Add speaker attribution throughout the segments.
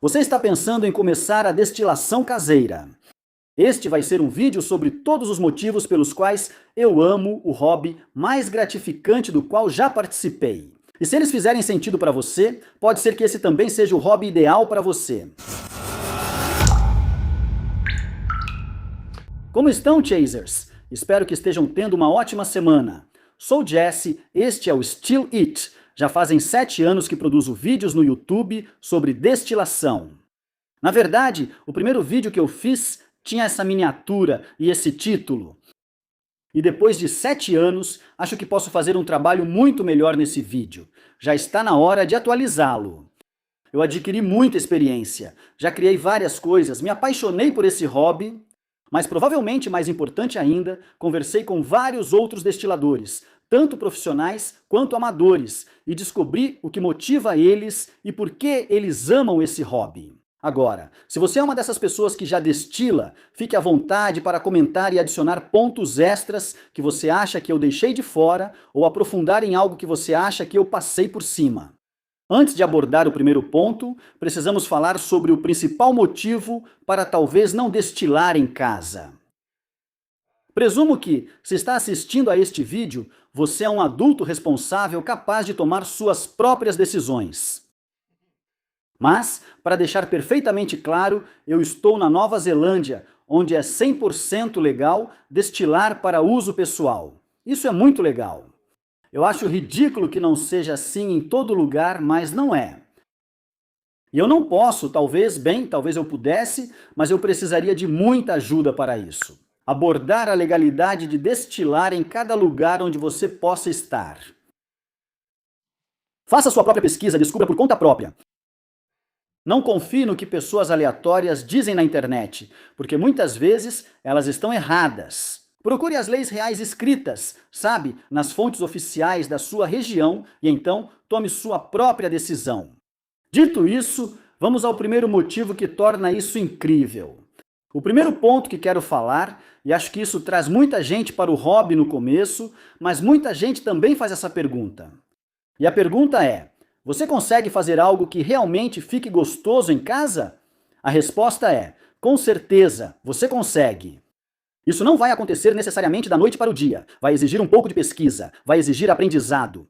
Speaker 1: Você está pensando em começar a destilação caseira. Este vai ser um vídeo sobre todos os motivos pelos quais eu amo o hobby mais gratificante do qual já participei. E se eles fizerem sentido para você, pode ser que esse também seja o hobby ideal para você. Como estão, Chasers? Espero que estejam tendo uma ótima semana. Sou Jesse, este é o Still It. Já fazem 7 anos que produzo vídeos no YouTube sobre destilação. Na verdade, o primeiro vídeo que eu fiz tinha essa miniatura e esse título. E depois de 7 anos, acho que posso fazer um trabalho muito melhor nesse vídeo. Já está na hora de atualizá-lo. Eu adquiri muita experiência, já criei várias coisas, me apaixonei por esse hobby, mas provavelmente mais importante ainda, conversei com vários outros destiladores, tanto profissionais quanto amadores, e descobri o que motiva eles e por que eles amam esse hobby. Agora, se você é uma dessas pessoas que já destila, fique à vontade para comentar e adicionar pontos extras que você acha que eu deixei de fora ou aprofundar em algo que você acha que eu passei por cima. Antes de abordar o primeiro ponto, precisamos falar sobre o principal motivo para talvez não destilar em casa. Presumo que, se está assistindo a este vídeo, você é um adulto responsável capaz de tomar suas próprias decisões. Mas, para deixar perfeitamente claro, eu estou na Nova Zelândia, onde é 100% legal destilar para uso pessoal. Isso é muito legal. Eu acho ridículo que não seja assim em todo lugar, mas não é. E eu não posso, talvez eu pudesse, mas eu precisaria de muita ajuda para isso. Abordar a legalidade de destilar em cada lugar onde você possa estar. Faça sua própria pesquisa, descubra por conta própria. Não confie no que pessoas aleatórias dizem na internet, porque muitas vezes elas estão erradas. Procure as leis reais escritas, sabe, nas fontes oficiais da sua região e então tome sua própria decisão. Dito isso, vamos ao primeiro motivo que torna isso incrível. O primeiro ponto que quero falar, e acho que isso traz muita gente para o hobby no começo, mas muita gente também faz essa pergunta. E a pergunta é: você consegue fazer algo que realmente fique gostoso em casa? A resposta é: com certeza, você consegue. Isso não vai acontecer necessariamente da noite para o dia. Vai exigir um pouco de pesquisa, vai exigir aprendizado.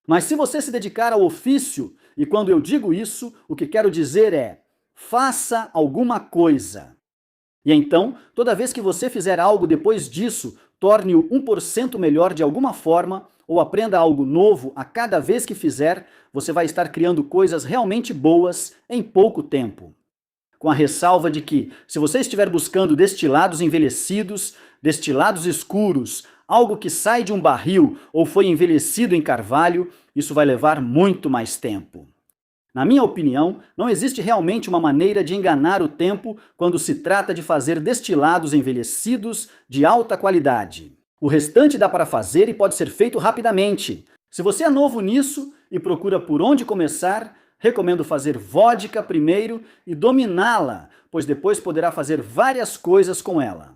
Speaker 1: Mas se você se dedicar ao ofício, e quando eu digo isso, o que quero dizer é: faça alguma coisa. E então, toda vez que você fizer algo depois disso, torne-o 1% melhor de alguma forma, ou aprenda algo novo a cada vez que fizer, você vai estar criando coisas realmente boas em pouco tempo. Com a ressalva de que, se você estiver buscando destilados envelhecidos, destilados escuros, algo que sai de um barril ou foi envelhecido em carvalho, isso vai levar muito mais tempo. Na minha opinião, não existe realmente uma maneira de enganar o tempo quando se trata de fazer destilados envelhecidos de alta qualidade. O restante dá para fazer e pode ser feito rapidamente. Se você é novo nisso e procura por onde começar, recomendo fazer vodka primeiro e dominá-la, pois depois poderá fazer várias coisas com ela.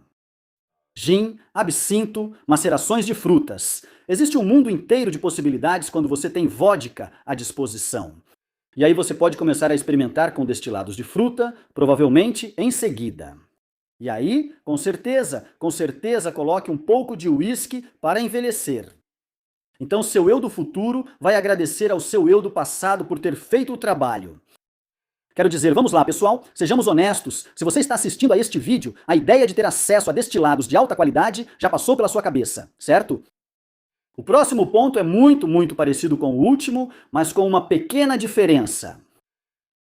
Speaker 1: Gin, absinto, macerações de frutas. Existe um mundo inteiro de possibilidades quando você tem vodka à disposição. E aí você pode começar a experimentar com destilados de fruta, provavelmente em seguida. E aí, com certeza coloque um pouco de uísque para envelhecer. Então seu eu do futuro vai agradecer ao seu eu do passado por ter feito o trabalho. Quero dizer, vamos lá pessoal, sejamos honestos, se você está assistindo a este vídeo, a ideia de ter acesso a destilados de alta qualidade já passou pela sua cabeça, certo? O próximo ponto é muito parecido com o último, mas com uma pequena diferença.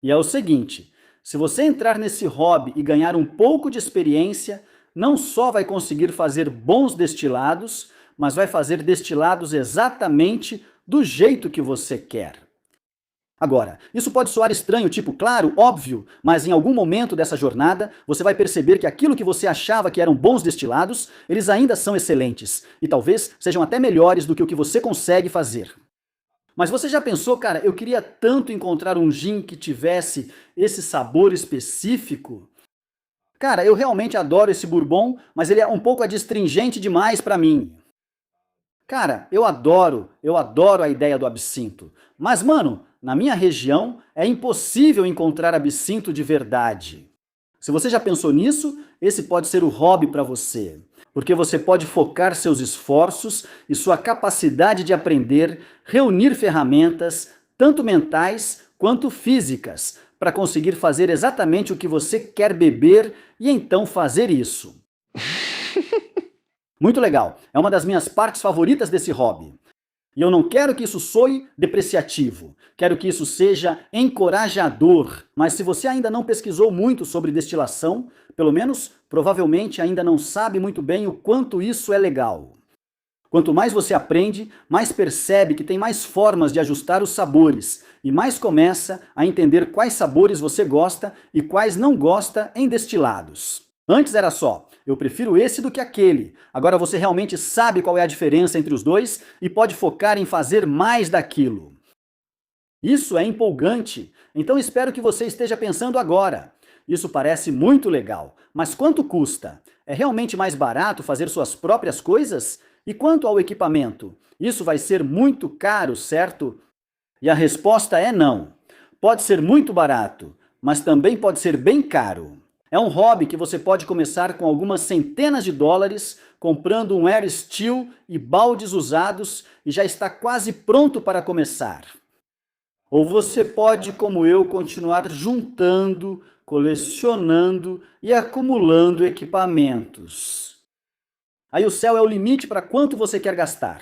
Speaker 1: E é o seguinte: se você entrar nesse hobby e ganhar um pouco de experiência, não só vai conseguir fazer bons destilados, mas vai fazer destilados exatamente do jeito que você quer. Agora, isso pode soar estranho, tipo, claro, óbvio, mas em algum momento dessa jornada, você vai perceber que aquilo que você achava que eram bons destilados, eles ainda são excelentes, e talvez sejam até melhores do que o que você consegue fazer. Mas você já pensou, cara, eu queria tanto encontrar um gin que tivesse esse sabor específico? Cara, eu realmente adoro esse bourbon, mas ele é um pouco adstringente demais para mim. Cara, eu adoro a ideia do absinto. Mas, mano, na minha região é impossível encontrar absinto de verdade. Se você já pensou nisso, esse pode ser o hobby para você. Porque você pode focar seus esforços e sua capacidade de aprender, reunir ferramentas, tanto mentais quanto físicas, para conseguir fazer exatamente o que você quer beber e então fazer isso. Muito legal, é uma das minhas partes favoritas desse hobby. E eu não quero que isso soe depreciativo, quero que isso seja encorajador. Mas se você ainda não pesquisou muito sobre destilação, pelo menos provavelmente ainda não sabe muito bem o quanto isso é legal. Quanto mais você aprende, mais percebe que tem mais formas de ajustar os sabores e mais começa a entender quais sabores você gosta e quais não gosta em destilados. Antes era só, eu prefiro esse do que aquele. Agora você realmente sabe qual é a diferença entre os dois e pode focar em fazer mais daquilo. Isso é empolgante, então espero que você esteja pensando agora. Isso parece muito legal, mas quanto custa? É realmente mais barato fazer suas próprias coisas? E quanto ao equipamento? Isso vai ser muito caro, certo? E a resposta é não. Pode ser muito barato, mas também pode ser bem caro. É um hobby que você pode começar com algumas centenas de dólares, comprando um Air Steel e baldes usados e já está quase pronto para começar. Ou você pode, como eu, continuar juntando, colecionando e acumulando equipamentos. Aí o céu é o limite para quanto você quer gastar.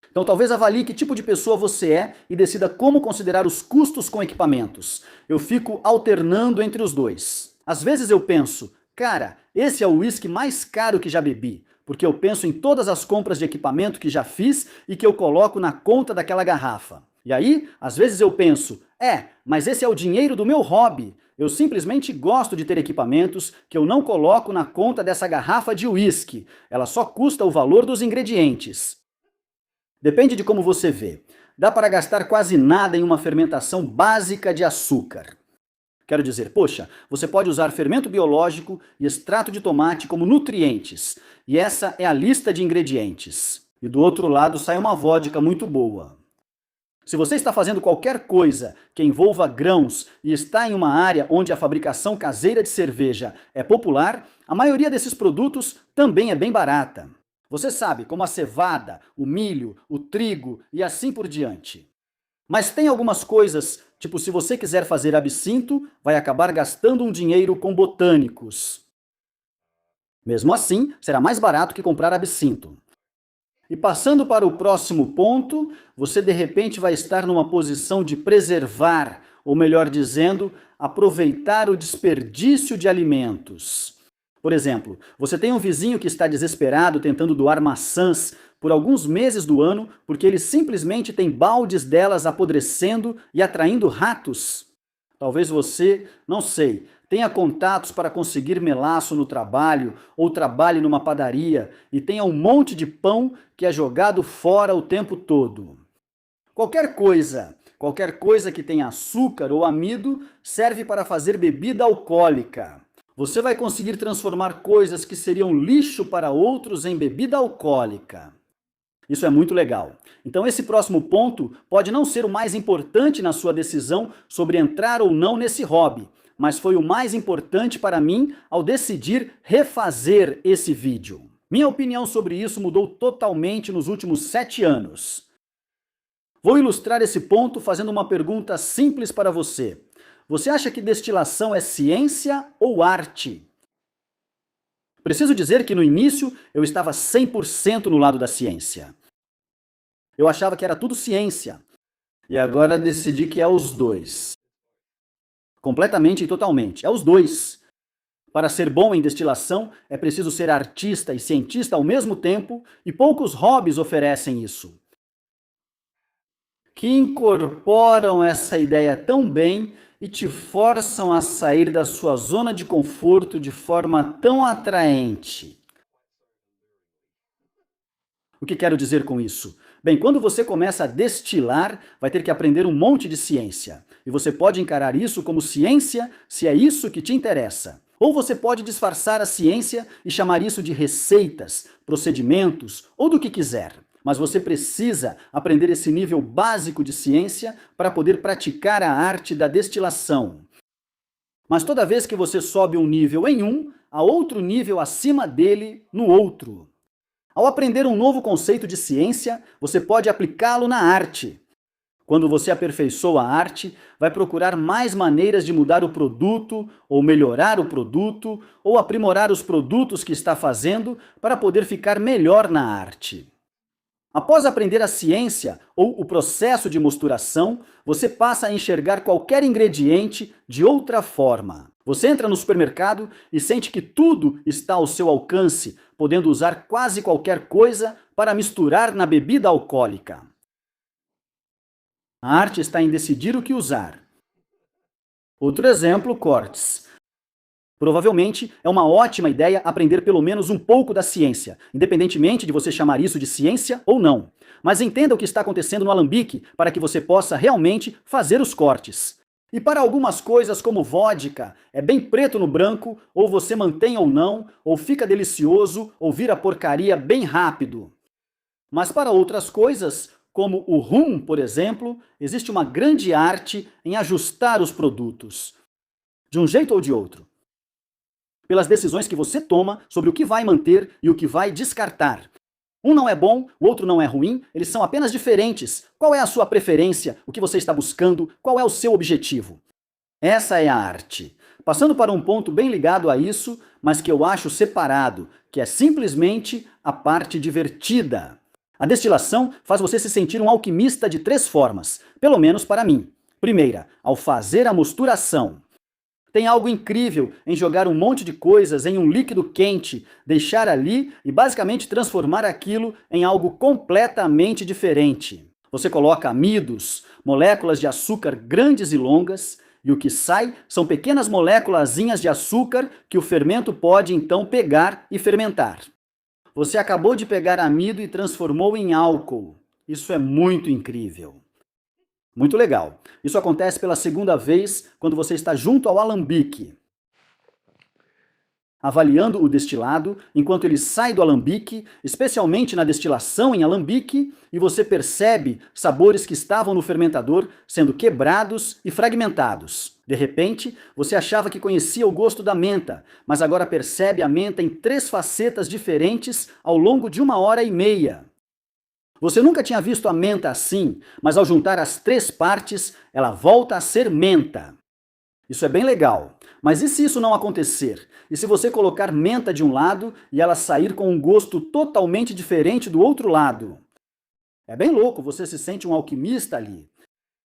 Speaker 1: Então talvez avalie que tipo de pessoa você é e decida como considerar os custos com equipamentos. Eu fico alternando entre os dois. Às vezes eu penso, cara, esse é o uísque mais caro que já bebi, porque eu penso em todas as compras de equipamento que já fiz e que eu coloco na conta daquela garrafa. E aí, às vezes eu penso, mas esse é o dinheiro do meu hobby. Eu simplesmente gosto de ter equipamentos que eu não coloco na conta dessa garrafa de uísque. Ela só custa o valor dos ingredientes. Depende de como você vê. Dá para gastar quase nada em uma fermentação básica de açúcar. Quero dizer, poxa, você pode usar fermento biológico e extrato de tomate como nutrientes. E essa é a lista de ingredientes. E do outro lado sai uma vodka muito boa. Se você está fazendo qualquer coisa que envolva grãos e está em uma área onde a fabricação caseira de cerveja é popular, a maioria desses produtos também é bem barata. Você sabe, como a cevada, o milho, o trigo e assim por diante. Mas tem algumas coisas, tipo se você quiser fazer absinto, vai acabar gastando um dinheiro com botânicos. Mesmo assim, será mais barato que comprar absinto. E passando para o próximo ponto, você de repente vai estar numa posição de preservar, ou melhor dizendo, aproveitar o desperdício de alimentos. Por exemplo, você tem um vizinho que está desesperado tentando doar maçãs por alguns meses do ano porque ele simplesmente tem baldes delas apodrecendo e atraindo ratos. Talvez você, não sei, tenha contatos para conseguir melaço no trabalho ou trabalhe numa padaria e tenha um monte de pão que é jogado fora o tempo todo. Qualquer coisa que tenha açúcar ou amido serve para fazer bebida alcoólica. Você vai conseguir transformar coisas que seriam lixo para outros em bebida alcoólica. Isso é muito legal. Então esse próximo ponto pode não ser o mais importante na sua decisão sobre entrar ou não nesse hobby, mas foi o mais importante para mim ao decidir refazer esse vídeo. Minha opinião sobre isso mudou totalmente nos últimos 7 anos. Vou ilustrar esse ponto fazendo uma pergunta simples para você. Você acha que destilação é ciência ou arte? Preciso dizer que no início eu estava 100% no lado da ciência. Eu achava que era tudo ciência. E agora decidi que é os dois. Completamente e totalmente. É os dois. Para ser bom em destilação, é preciso ser artista e cientista ao mesmo tempo, e poucos hobbies oferecem isso. Que incorporam essa ideia tão bem e te forçam a sair da sua zona de conforto de forma tão atraente. O que quero dizer com isso? Bem, quando você começa a destilar, vai ter que aprender um monte de ciência. E você pode encarar isso como ciência se é isso que te interessa. Ou você pode disfarçar a ciência e chamar isso de receitas, procedimentos ou do que quiser. mas você precisa aprender esse nível básico de ciência para poder praticar a arte da destilação. Mas toda vez que você sobe um nível em um, há outro nível acima dele no outro. Ao aprender um novo conceito de ciência, você pode aplicá-lo na arte. Quando você aperfeiçoa a arte, vai procurar mais maneiras de mudar o produto, ou melhorar o produto, ou aprimorar os produtos que está fazendo para poder ficar melhor na arte. Após aprender a ciência ou o processo de mosturação, você passa a enxergar qualquer ingrediente de outra forma. Você entra no supermercado e sente que tudo está ao seu alcance, podendo usar quase qualquer coisa para misturar na bebida alcoólica. A arte está em decidir o que usar. Outro exemplo, cortes. Provavelmente é uma ótima ideia aprender pelo menos um pouco da ciência, independentemente de você chamar isso de ciência ou não. Mas entenda o que está acontecendo no alambique para que você possa realmente fazer os cortes. E para algumas coisas como vodka, é bem preto no branco, ou você mantém ou não, ou fica delicioso, ou vira porcaria bem rápido. Mas para outras coisas, como o rum, por exemplo, existe uma grande arte em ajustar os produtos, de um jeito ou de outro, pelas decisões que você toma sobre o que vai manter e o que vai descartar. Um não é bom, o outro não é ruim, eles são apenas diferentes. Qual é a sua preferência? O que você está buscando? Qual é o seu objetivo? Essa é a arte. Passando para um ponto bem ligado a isso, mas que eu acho separado, que é simplesmente a parte divertida. A destilação faz você se sentir um alquimista de 3 formas, pelo menos para mim. Primeira, ao fazer a mosturação. Tem algo incrível em jogar um monte de coisas em um líquido quente, deixar ali e basicamente transformar aquilo em algo completamente diferente. Você coloca amidos, moléculas de açúcar grandes e longas, e o que sai são pequenas moléculazinhas de açúcar que o fermento pode então pegar e fermentar. Você acabou de pegar amido e transformou em álcool. Isso é muito incrível. Muito legal. Isso acontece pela segunda vez quando você está junto ao alambique, avaliando o destilado enquanto ele sai do alambique, especialmente na destilação em alambique, e você percebe sabores que estavam no fermentador sendo quebrados e fragmentados. De repente, você achava que conhecia o gosto da menta, mas agora percebe a menta em 3 facetas diferentes ao longo de 1h30. Você nunca tinha visto a menta assim, mas ao juntar as 3 partes, ela volta a ser menta. Isso é bem legal. Mas e se isso não acontecer? E se você colocar menta de um lado e ela sair com um gosto totalmente diferente do outro lado? É bem louco, você se sente um alquimista ali.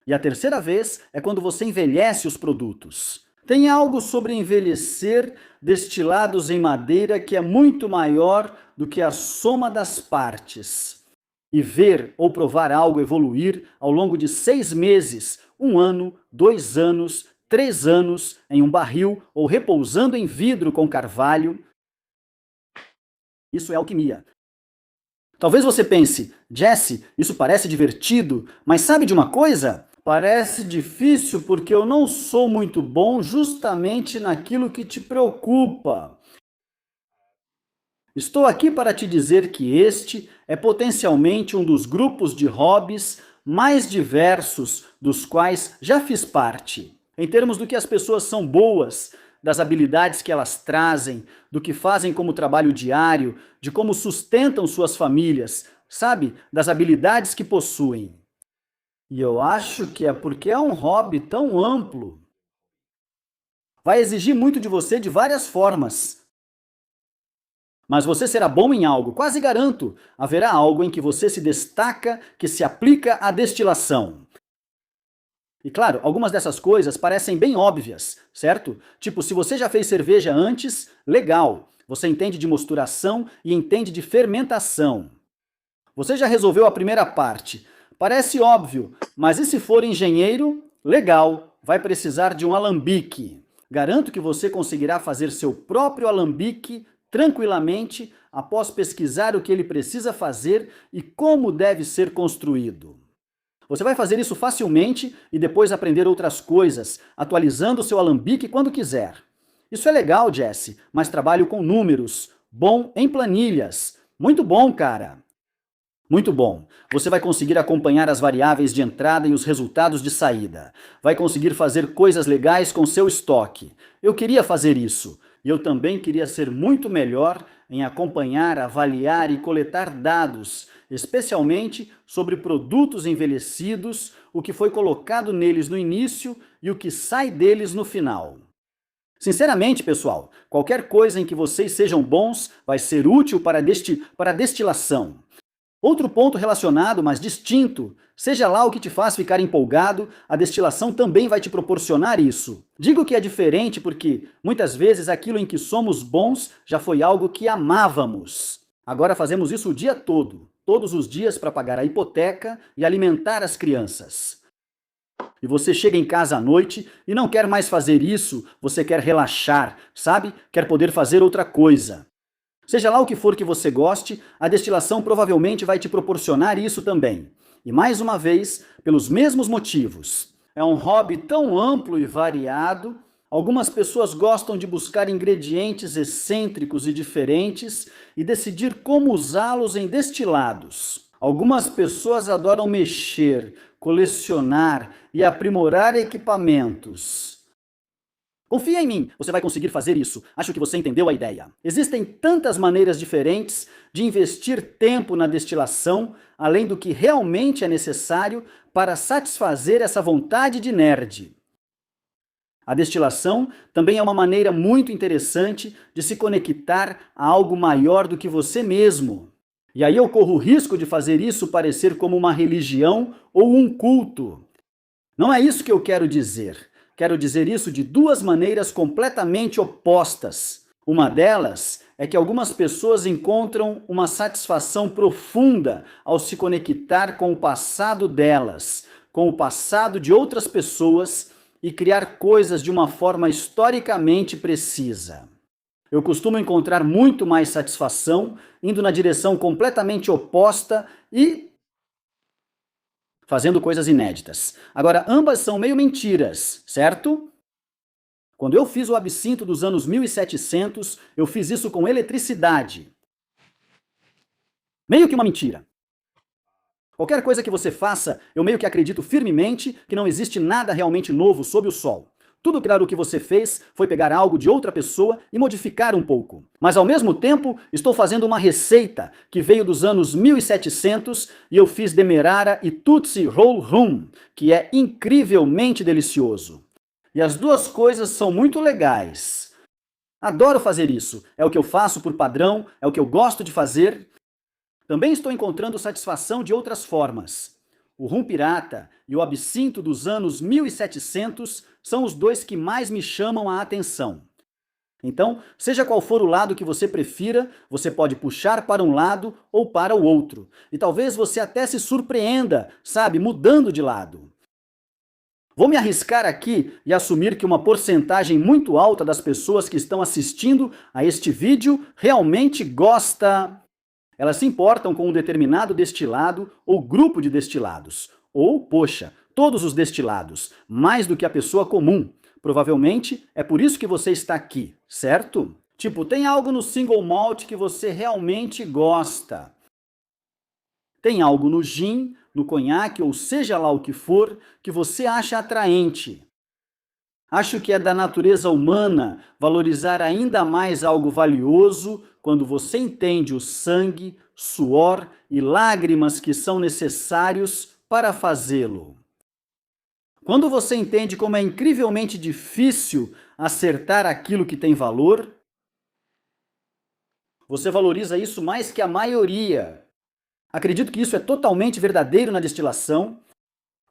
Speaker 1: E a terceira vez é quando você envelhece os produtos. Tem algo sobre envelhecer destilados em madeira que é muito maior do que a soma das partes. E ver ou provar algo evoluir ao longo de 6 meses, 1 ano, 2 anos, 3 anos, em um barril ou repousando em vidro com carvalho. Isso é alquimia. Talvez você pense, Jesse, isso parece divertido, mas sabe de uma coisa? Parece difícil porque eu não sou muito bom justamente naquilo que te preocupa. Estou aqui para te dizer que este é potencialmente um dos grupos de hobbies mais diversos dos quais já fiz parte. Em termos do que as pessoas são boas, das habilidades que elas trazem, do que fazem como trabalho diário, de como sustentam suas famílias, sabe? Das habilidades que possuem. E eu acho que é porque é um hobby tão amplo. Vai exigir muito de você de várias formas. Mas você será bom em algo, quase garanto. Haverá algo em que você se destaca, que se aplica à destilação. E claro, algumas dessas coisas parecem bem óbvias, certo? Tipo, se você já fez cerveja antes, legal. Você entende de mosturação e entende de fermentação. Você já resolveu a primeira parte. Parece óbvio, mas e se for engenheiro? Legal, vai precisar de um alambique. Garanto que você conseguirá fazer seu próprio alambique tranquilamente após pesquisar o que ele precisa fazer e como deve ser construído. Você vai fazer isso facilmente e depois aprender outras coisas, atualizando o seu alambique quando quiser. Isso é legal, Jesse, mas trabalho com números. Bom em planilhas. Muito bom, cara. Muito bom. Você vai conseguir acompanhar as variáveis de entrada e os resultados de saída. Vai conseguir fazer coisas legais com seu estoque. Eu queria fazer isso. E eu também queria ser muito melhor em acompanhar, avaliar e coletar dados, especialmente sobre produtos envelhecidos, o que foi colocado neles no início e o que sai deles no final. Sinceramente, pessoal, qualquer coisa em que vocês sejam bons vai ser útil para a destilação. Outro ponto relacionado, mas distinto, seja lá o que te faz ficar empolgado, a destilação também vai te proporcionar isso. Digo que é diferente porque, muitas vezes, aquilo em que somos bons já foi algo que amávamos. Agora fazemos isso o dia todo, todos os dias para pagar a hipoteca e alimentar as crianças. E você chega em casa à noite e não quer mais fazer isso, você quer relaxar, sabe? Quer poder fazer outra coisa. Seja lá o que for que você goste, a destilação provavelmente vai te proporcionar isso também. E mais uma vez, pelos mesmos motivos. É um hobby tão amplo e variado. Algumas pessoas gostam de buscar ingredientes excêntricos e diferentes e decidir como usá-los em destilados. Algumas pessoas adoram mexer, colecionar e aprimorar equipamentos. Confia em mim, você vai conseguir fazer isso. Acho que você entendeu a ideia. Existem tantas maneiras diferentes de investir tempo na destilação, além do que realmente é necessário para satisfazer essa vontade de nerd. A destilação também é uma maneira muito interessante de se conectar a algo maior do que você mesmo. E aí eu corro o risco de fazer isso parecer como uma religião ou um culto. Não é isso que eu quero dizer. Quero dizer isso de duas maneiras completamente opostas. Uma delas é que algumas pessoas encontram uma satisfação profunda ao se conectar com o passado delas, com o passado de outras pessoas e criar coisas de uma forma historicamente precisa. Eu costumo encontrar muito mais satisfação indo na direção completamente oposta e fazendo coisas inéditas. Agora, ambas são meio mentiras, certo? Quando eu fiz o absinto dos anos 1700, eu fiz isso com eletricidade. Meio que uma mentira. Qualquer coisa que você faça, eu meio que acredito firmemente que não existe nada realmente novo sob o sol. Tudo claro que você fez foi pegar algo de outra pessoa e modificar um pouco. Mas ao mesmo tempo, estou fazendo uma receita que veio dos anos 1700 e eu fiz demerara e Tootsie Roll Rum, que é incrivelmente delicioso. E as duas coisas são muito legais. Adoro fazer isso. É o que eu faço por padrão, é o que eu gosto de fazer. Também estou encontrando satisfação de outras formas. O rum pirata e o absinto dos anos 1700 são os dois que mais me chamam a atenção. Então, seja qual for o lado que você prefira, você pode puxar para um lado ou para o outro. E talvez você até se surpreenda, sabe, mudando de lado. Vou me arriscar aqui e assumir que uma porcentagem muito alta das pessoas que estão assistindo a este vídeo realmente gosta. Elas se importam com um determinado destilado ou grupo de destilados. Ou, poxa, todos os destilados, mais do que a pessoa comum. Provavelmente é por isso que você está aqui, certo? Tipo, tem algo no single malt que você realmente gosta. Tem algo no gin, no conhaque ou seja lá o que for, que você acha atraente. Acho que é da natureza humana valorizar ainda mais algo valioso quando você entende o sangue, suor e lágrimas que são necessários para fazê-lo. Quando você entende como é incrivelmente difícil acertar aquilo que tem valor, você valoriza isso mais que a maioria. Acredito que isso é totalmente verdadeiro na destilação.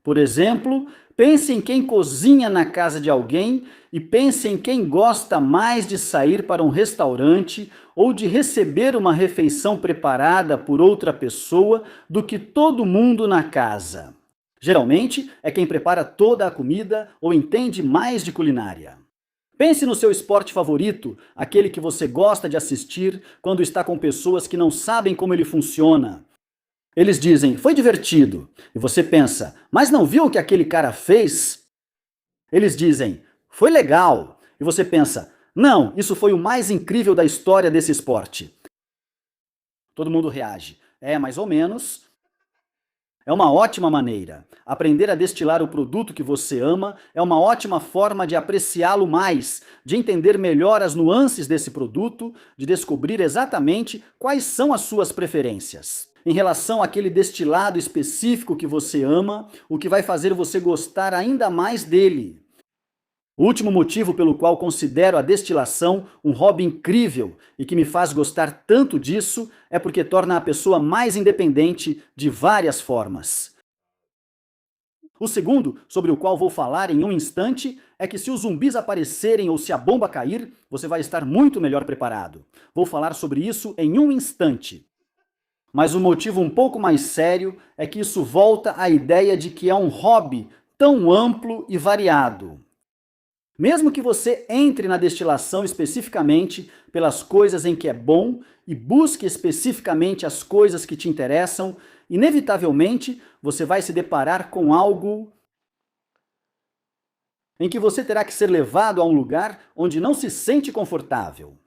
Speaker 1: Por exemplo, pense em quem cozinha na casa de alguém e pense em quem gosta mais de sair para um restaurante ou de receber uma refeição preparada por outra pessoa do que todo mundo na casa. Geralmente, é quem prepara toda a comida ou entende mais de culinária. Pense no seu esporte favorito, aquele que você gosta de assistir quando está com pessoas que não sabem como ele funciona. Eles dizem, foi divertido. E você pensa, mas não viu o que aquele cara fez? Eles dizem, foi legal. E você pensa, não, isso foi o mais incrível da história desse esporte. Todo mundo reage, é mais ou menos. É uma ótima maneira. Aprender a destilar o produto que você ama é uma ótima forma de apreciá-lo mais, de entender melhor as nuances desse produto, de descobrir exatamente quais são as suas preferências. Em relação àquele destilado específico que você ama, o que vai fazer você gostar ainda mais dele. O último motivo pelo qual considero a destilação um hobby incrível e que me faz gostar tanto disso é porque torna a pessoa mais independente de várias formas. O segundo, sobre o qual vou falar em um instante, é que se os zumbis aparecerem ou se a bomba cair, você vai estar muito melhor preparado. Vou falar sobre isso em um instante. Mas o motivo um pouco mais sério é que isso volta à ideia de que é um hobby tão amplo e variado. Mesmo que você entre na destilação especificamente pelas coisas em que é bom e busque especificamente as coisas que te interessam, inevitavelmente você vai se deparar com algo em que você terá que ser levado a um lugar onde não se sente confortável.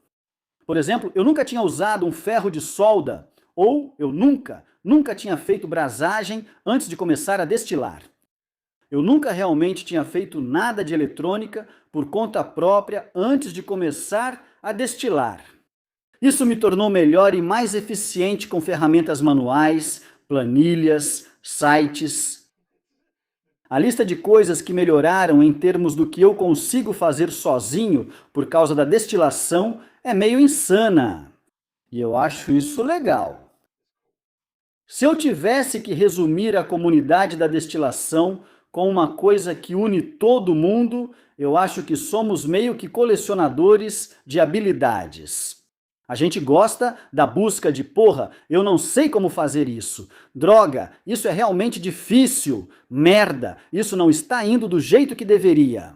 Speaker 1: Por exemplo, eu nunca tinha usado um ferro de solda, ou eu nunca tinha feito brasagem antes de começar a destilar. Eu nunca realmente tinha feito nada de eletrônica por conta própria antes de começar a destilar. Isso me tornou melhor e mais eficiente com ferramentas manuais, planilhas, sites. A lista de coisas que melhoraram em termos do que eu consigo fazer sozinho por causa da destilação é meio insana. E eu acho isso legal. Se eu tivesse que resumir a comunidade da destilação com uma coisa que une todo mundo, eu acho que somos meio que colecionadores de habilidades. A gente gosta da busca de, porra, eu não sei como fazer isso. Droga, isso é realmente difícil. Merda, isso não está indo do jeito que deveria.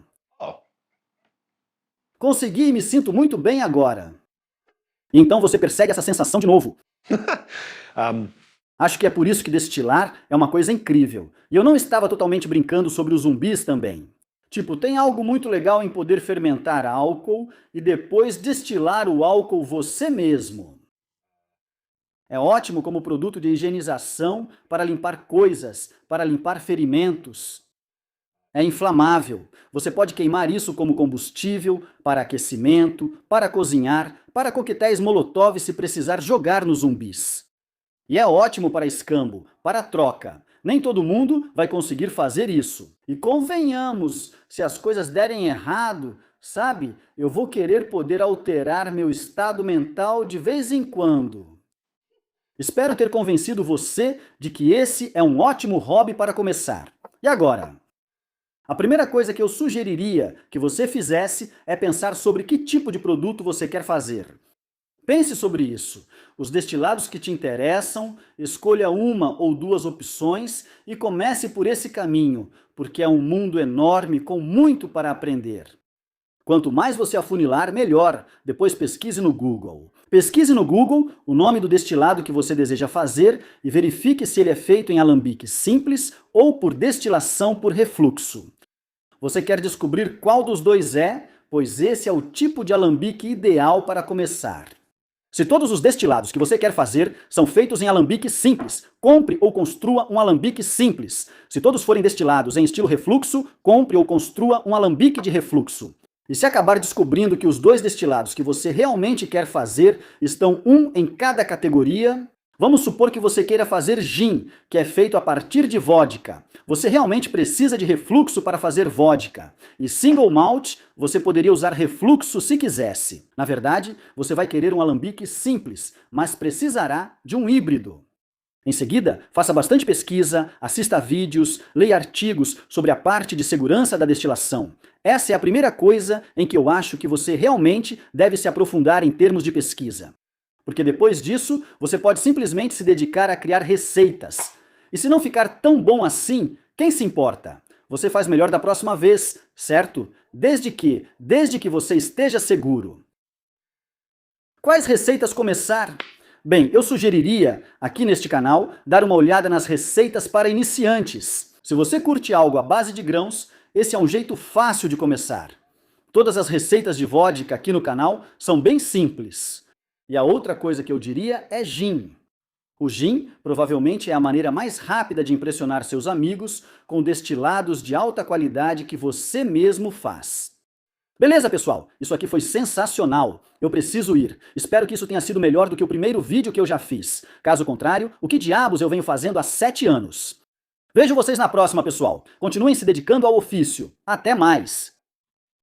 Speaker 1: Consegui e me sinto muito bem agora. Então você persegue essa sensação de novo. Acho que é por isso que destilar é uma coisa incrível. E eu não estava totalmente brincando sobre os zumbis também. Tipo, tem algo muito legal em poder fermentar álcool e depois destilar o álcool você mesmo. É ótimo como produto de higienização para limpar coisas, para limpar ferimentos. É inflamável. Você pode queimar isso como combustível, para aquecimento, para cozinhar, para coquetéis Molotov se precisar jogar nos zumbis. E é ótimo para escambo, para troca. Nem todo mundo vai conseguir fazer isso. E convenhamos, se as coisas derem errado, sabe, eu vou querer poder alterar meu estado mental de vez em quando. Espero ter convencido você de que esse é um ótimo hobby para começar. E agora? A primeira coisa que eu sugeriria que você fizesse é pensar sobre que tipo de produto você quer fazer. Pense sobre isso. Os destilados que te interessam, escolha uma ou duas opções e comece por esse caminho, porque é um mundo enorme com muito para aprender. Quanto mais você afunilar, melhor. Depois pesquise no Google. Pesquise no Google o nome do destilado que você deseja fazer e verifique se ele é feito em alambique simples ou por destilação por refluxo. Você quer descobrir qual dos dois é, pois esse é o tipo de alambique ideal para começar. Se todos os destilados que você quer fazer são feitos em alambique simples, compre ou construa um alambique simples. Se todos forem destilados em estilo refluxo, compre ou construa um alambique de refluxo. E se acabar descobrindo que os dois destilados que você realmente quer fazer estão um em cada categoria, vamos supor que você queira fazer gin, que é feito a partir de vodka. Você realmente precisa de refluxo para fazer vodka. E single malt, você poderia usar refluxo se quisesse. Na verdade, você vai querer um alambique simples, mas precisará de um híbrido. Em seguida, faça bastante pesquisa, assista a vídeos, leia artigos sobre a parte de segurança da destilação. Essa é a primeira coisa em que eu acho que você realmente deve se aprofundar em termos de pesquisa. Porque depois disso, você pode simplesmente se dedicar a criar receitas. E se não ficar tão bom assim, quem se importa? Você faz melhor da próxima vez, certo? Desde que você esteja seguro. Quais receitas começar? Bem, eu sugeriria, aqui neste canal, dar uma olhada nas receitas para iniciantes. Se você curte algo à base de grãos, esse é um jeito fácil de começar. Todas as receitas de vodka aqui no canal são bem simples. E a outra coisa que eu diria é gin. O gin provavelmente é a maneira mais rápida de impressionar seus amigos com destilados de alta qualidade que você mesmo faz. Beleza, pessoal? Isso aqui foi sensacional. Eu preciso ir. Espero que isso tenha sido melhor do que o primeiro vídeo que eu já fiz. Caso contrário, o que diabos eu venho fazendo há 7 anos? Vejo vocês na próxima, pessoal. Continuem se dedicando ao ofício. Até mais!